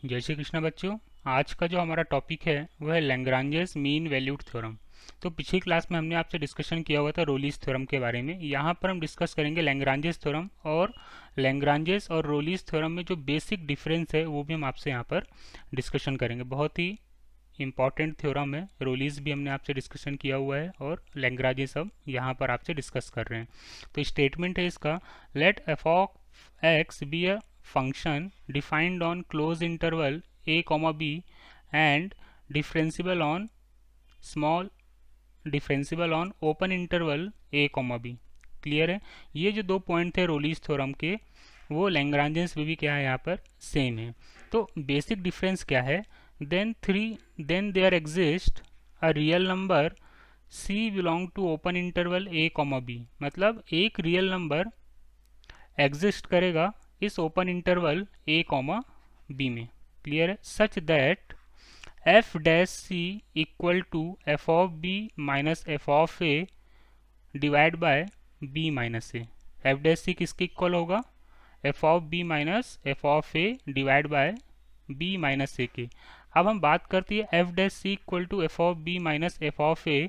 जय श्री कृष्ण बच्चों। आज का जो हमारा टॉपिक है वह है लैग्रांजेस मीन वैल्यूड थ्योरम। तो पिछली क्लास में हमने आपसे डिस्कशन किया हुआ था रोलीज थ्योरम के बारे में। यहाँ पर हम डिस्कस करेंगे लैग्रांजेस थ्योरम, और लैग्रांजेस और रोलीज थ्योरम में जो बेसिक डिफरेंस है वो भी हम आपसे यहाँ पर डिस्कशन करेंगे। बहुत ही इंपॉर्टेंट थ्योरम है। रोलीज भी हमने आपसे डिस्कशन किया हुआ है और लैग्रांजेस अब यहाँ पर आपसे डिस्कस कर रहे हैं। तो स्टेटमेंट है इसका, let f of x be a function defined on closed interval a comma b and differentiable on small differentiable on open interval a comma b। Clear है? ये जो दो पॉइंट थे रोलीज थ्योरम के, वो लैग्रांजेस में भी क्या है यहाँ पर सेम है। तो बेसिक डिफरेंस क्या है? Then there exist a real number c belong to open interval a comma b। मतलब एक रियल नंबर एग्जिस्ट करेगा इस open interval a comma b में। क्लियर है? Such that f dash c equal to f of b minus f of a divide by b minus a. F dash c किसके equal होगा? F of b minus f of a divide by b minus ए के। अब हम बात करते हैं f dash c equal to f of b minus f of a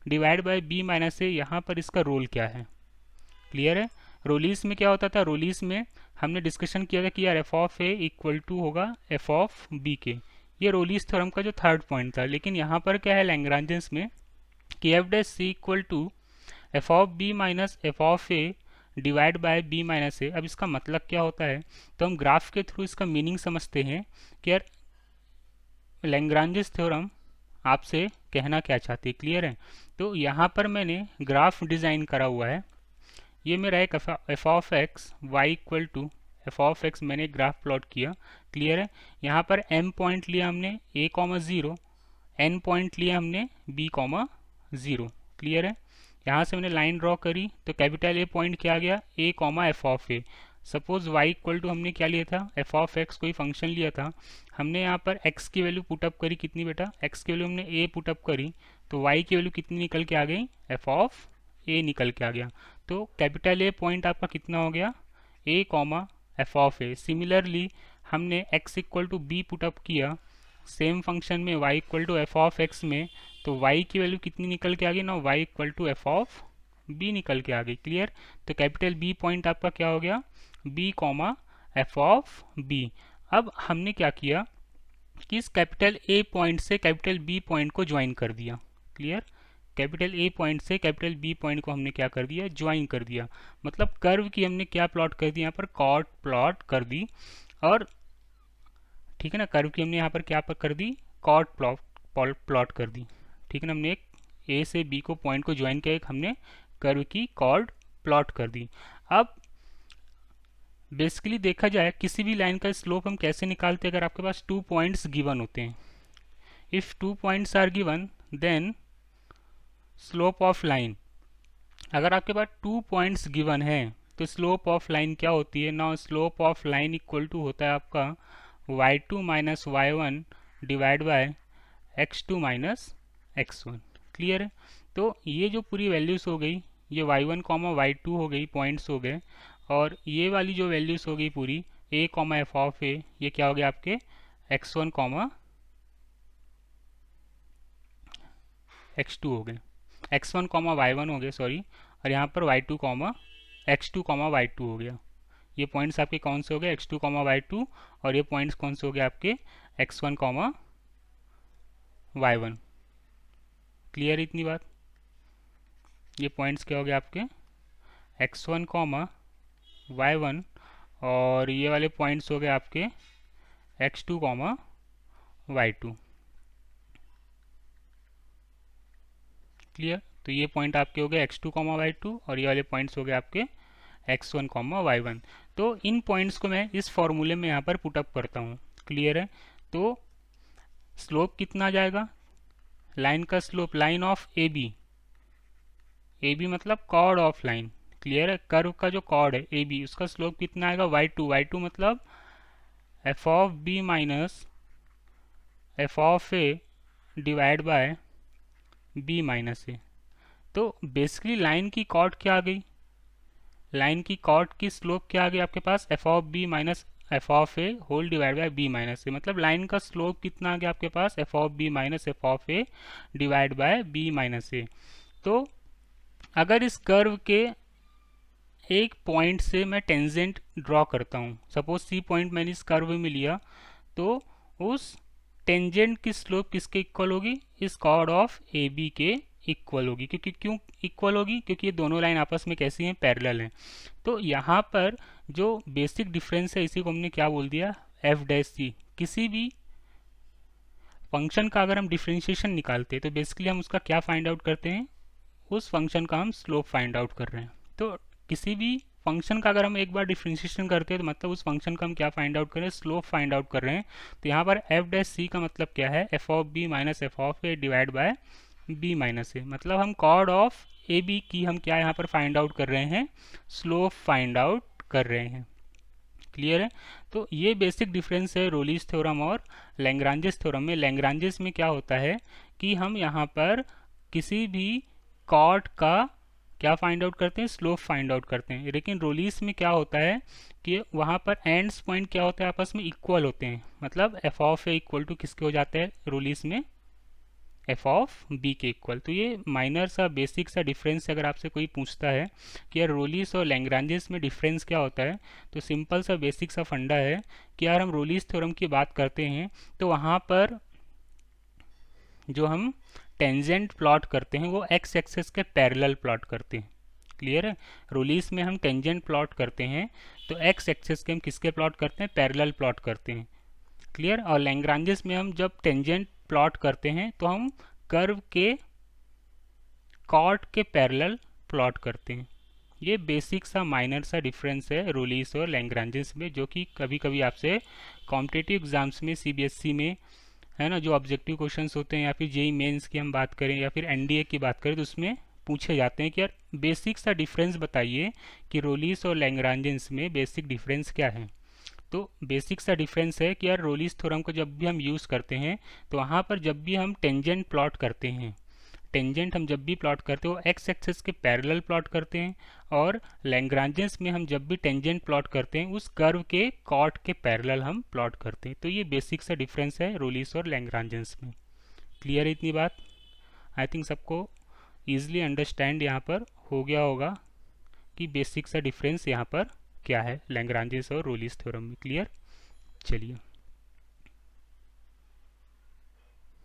divide by b minus a. यहाँ पर इसका रोल क्या है? क्लियर है? रोलीज में क्या होता था? रोलीज में हमने डिस्कशन किया था कि यार f of A equal to होगा एफ ऑफ बी के। ये रोलीज थ्योरम का जो थर्ड पॉइंट था। लेकिन यहाँ पर क्या है लैग्रांजेस में कि f dash c equal to f of b minus f of a divide by b minus a. अब इसका मतलब क्या होता है? तो हम ग्राफ के थ्रू इसका मीनिंग समझते हैं कि यार लैग्रांजेस थ्योरम आपसे कहना क्या चाहती है। क्लियर है? तो यहाँ पर मैंने ग्राफ डिज़ाइन करा हुआ है। ये मेरा एक f of x y equal to f of x, मैंने ग्राफ प्लॉट किया। क्लियर है? यहाँ पर एम पॉइंट लिया हमने a comma zero, n point लिया हमने बी कॉमा ज़ीरो। क्लियर है? यहाँ से मैंने लाइन ड्रॉ करी तो कैपिटल ए पॉइंट क्या आ गया? A comma F of a. Suppose y equal to हमने क्या लिया था? एफ ऑफ एक्स कोई फंक्शन लिया था। हमने यहाँ पर एक्स की वैल्यू पुटअप करी। कितनी बेटा? एक्स की वैल्यू हमने ए पुटअप करी तो वाई की वैल्यू कितनी निकल के आ गई? एफ ऑफ ए निकल के आ गया। तो कैपिटल ए पॉइंट आपका कितना हो गया? A comma F of a. Similarly हमने x equal to b put up किया सेम फंक्शन में y equal to f of x में, तो y की वैल्यू कितनी निकल के आ गई ना? y equal to f of b निकल के आ गई। क्लियर? तो कैपिटल बी पॉइंट आपका क्या हो गया? b comma F of B. अब हमने क्या किया कि इस कैपिटल ए पॉइंट से कैपिटल बी पॉइंट को ज्वाइन कर दिया। क्लियर? कैपिटल ए पॉइंट से कैपिटल बी पॉइंट को हमने क्या कर दिया? ज्वाइन कर दिया। मतलब कर्व की हमने क्या प्लॉट कर दी? यहाँ पर कॉर्ड प्लॉट कर दी। और ठीक है ना, कर्व की हमने यहाँ पर क्या कर दी? कॉर्ड प्लॉट कर दी। ठीक है ना, हमने एक ए से बी को पॉइंट को ज्वाइन किया, एक हमने कर्व की कॉर्ड प्लॉट कर दी। अब बेसिकली देखा जाए किसी भी लाइन का स्लोप हम कैसे निकालते हैं? अगर आपके पास 2 पॉइंट्स गिवन होते हैं, if 2 points are given then slope of line. अगर आपके पास 2 पॉइंट्स गिवन है तो स्लोप ऑफ लाइन क्या होती है? Now slope of line equal to होता है आपका y2 minus y1 divide by x2 minus x1। Clear है? तो ये जो पूरी वैल्यूज हो गई, ये y1 कॉमा y2 हो गई, पॉइंट्स हो गए। और ये वाली जो वैल्यूज हो गई पूरी a कॉमा एफ ऑफ ए, ये क्या हो गया आपके? x1 कॉमा x2 हो गए, x1 कॉमा y1 हो गए सॉरी, और यहाँ पर y2 comma x2 comma y2 हो गया। ये पॉइंट्स आपके कौन से हो गए? x2 comma y2। और ये पॉइंट्स कौन से हो गए आपके? x1 comma y1। क्लियर इतनी बात? ये पॉइंट्स क्या हो गए आपके? x1 कॉमा y1, और ये वाले पॉइंट्स हो गए आपके x2 कॉमा y2। क्लियर? तो ये पॉइंट आपके हो गए x2 कॉमा y2, और ये वाले पॉइंट्स हो गए आपके x1 कॉमा y1। तो इन पॉइंट्स को मैं इस फॉर्मूले में यहाँ पर पुटअप करता हूँ। क्लियर है? तो स्लोप कितना आ जाएगा? लाइन का slope, line of A B मतलब कॉर्ड ऑफ लाइन। क्लियर है? कर्व का जो कॉर्ड है ए बी, उसका स्लोप कितना आएगा? y2 मतलब F of b minus f of a divide by b minus a. तो बेसिकली लाइन की कॉर्ड क्या आ गई? लाइन की कॉर्ड की स्लोप क्या आ गई आपके पास? F of b minus f of a whole divide by b minus a, मतलब लाइन का स्लोप कितना आ गया आपके पास, f of b minus f of a divide by b minus a. तो अगर इस कर्व के एक पॉइंट से मैं टेंजेंट ड्रॉ करता हूँ, सपोज सी पॉइंट मैंने इस कर्व में लिया, तो उस टेंजेंट की स्लोप किसके इक्वल होगी, इस कॉर्ड ऑफ ए बी के इक्वल होगी। क्योंकि क्यों इक्वल होगी, क्योंकि ये दोनों लाइन आपस में कैसी हैं, पैरेलल हैं। तो यहाँ पर जो बेसिक डिफरेंस है इसी को हमने क्या बोल दिया, एफ डैश सी। किसी भी फंक्शन का अगर हम डिफ्रेंशिएशन निकालते हैं तो बेसिकली हम उसका क्या फाइंड आउट करते हैं, उस फंक्शन का हम स्लोप फाइंड आउट कर रहे हैं। तो किसी भी फंक्शन का अगर हम एक बार डिफ्रेंशिएशन करते हैं तो मतलब उस फंक्शन का हम क्या फाइंड आउट कर रहे हैं, स्लोप फाइंड आउट कर रहे हैं। तो यहाँ पर एफ डैश सी का मतलब क्या है, f of b minus f of a divide by b minus a. मतलब हम कॉर्ड ऑफ ए बी की हम क्या यहाँ पर फाइंड आउट कर रहे हैं, स्लोप फाइंड आउट कर रहे हैं। क्लियर है। तो ये बेसिक डिफरेंस है रोलीज थ्योरम और लैग्रांजेस थ्योरम में। लैग्रांजेस में क्या होता है कि हम यहाँ पर किसी भी कॉर्ड का क्या फाइंड आउट करते हैं, स्लोप फाइंड आउट करते हैं। लेकिन रोलीज में क्या होता है कि वहाँ पर एंड्स पॉइंट क्या होते हैं, आपस में इक्वल होते हैं। मतलब F of A equal to किसके हो जाते हैं रोलीज में, एफ ऑफ बी के इक्वल। तो ये माइनर सा बेसिक सा डिफरेंस अगर आपसे कोई पूछता है कि यार रोलीस और लैग्रांजेस में डिफरेंस क्या होता है, तो सिंपल सा बेसिक सा फंडा है कि यार हम रोलीस थ्योरम की बात करते हैं तो वहाँ पर जो हम टेंजेंट प्लॉट करते हैं वो एक्स एक्सेस के पैरेलल प्लॉट करते हैं। क्लियर है। रोलीस में हम टेंजेंट प्लॉट करते हैं तो एक्स एक्सेस के हम किसके प्लॉट करते हैं, पैरेलल प्लॉट करते हैं। क्लियर। और लैग्रांजेस में हम जब टेंजेंट प्लॉट करते हैं तो हम कर्व के कॉर्ड के पैरेलल प्लॉट करते हैं। ये बेसिक सा माइनर सा डिफरेंस है रोलीस और लैग्रांजेस में, जो कि कभी कभी आपसे कॉम्पिटिटिव एग्जाम्स में सीबीएसई में है ना, जो ऑब्जेक्टिव क्वेश्चंस होते हैं या फिर जेई मेंस की हम बात करें या फिर एनडीए की बात करें तो उसमें पूछे जाते हैं कि यार बेसिक सा डिफरेंस बताइए कि रोलीस और लैग्रांजेस में बेसिक डिफरेंस क्या है। तो बेसिक सा डिफरेंस है कि यार रोलीस थ्योरम को जब भी हम यूज़ करते हैं तो वहाँ पर जब भी हम टेंजेंट प्लॉट करते हैं, टेंजेंट हम जब भी प्लॉट करते हैं वो एक्स एक्सिस के पैरेलल प्लॉट करते हैं, और लैग्रांजेस में हम जब भी टेंजेंट प्लॉट करते हैं उस कर्व के कॉर्ड के पैरेलल हम प्लॉट करते हैं। तो ये बेसिक सा डिफरेंस है रोलीस और लैग्रांजेस में। क्लियर है इतनी बात। आई थिंक सबको ईजिली अंडरस्टैंड यहाँ पर हो गया होगा कि बेसिक सा डिफरेंस यहाँ पर क्या है लैग्रांजेस और रोलीस थ्योरम में। क्लियर। चलिए